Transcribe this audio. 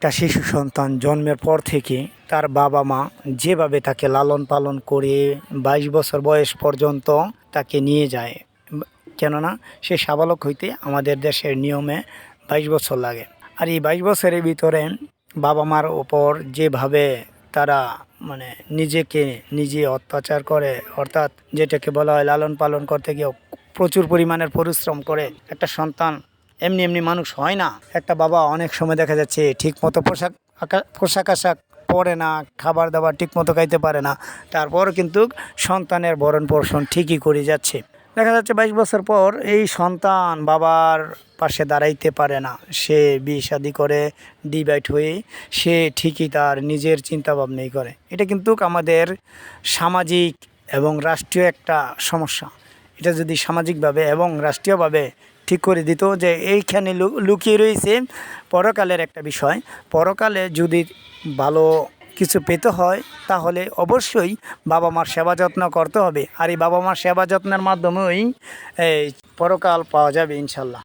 একটা শিশু সন্তান জন্মের পর থেকে তার বাবা মা যেভাবে তাকে লালন পালন করে 22 বছর বয়স পর্যন্ত তাকে নিয়ে যায়, কেননা সে সাবালক হইতে আমাদের দেশের নিয়মে 22 বছর লাগে। আর এই 22 বছরের ভিতরে বাবা মার ওপর যেভাবে তারা মানে নিজেকে নিজে অত্যাচার করে, অর্থাৎ যেটাকে বলা হয় লালন পালন করতে গিয়ে প্রচুর পরিমাণের পরিশ্রম করে। একটা সন্তান এমনি এমনি মানুষ হয় না। একটা বাবা অনেক সময় দেখা যাচ্ছে ঠিকমতো পোশাক আশাক পরে না, খাবার দাবার ঠিকমতো খাইতে পারে না, তারপরও কিন্তু সন্তানের ভরণ পোষণ ঠিকই করে যাচ্ছে। দেখা যাচ্ছে 22 বছর পর এই সন্তান বাবার পাশে দাঁড়াইতে পারে না, সে বিয়ে শাদী করে ডিভাইড হয়ে সে ঠিকই তার নিজের চিন্তা ভাবনাই করে। এটা কিন্তু আমাদের সামাজিক এবং রাষ্ট্রীয় একটা সমস্যা। এটা যদি সামাজিকভাবে এবং রাষ্ট্রীয়ভাবে ঠিক করে দিত যে এইখানে লুকিয়ে রয়েছে পরকালের একটা বিষয়, পরকালে যদি ভালো কিছু পেতে হয় তাহলে অবশ্যই বাবা মার সেবা যত্ন করতে হবে। আর এই বাবা মার সেবা যত্নের মাধ্যমেই এই পরকাল পাওয়া যাবে ইনশাল্লাহ।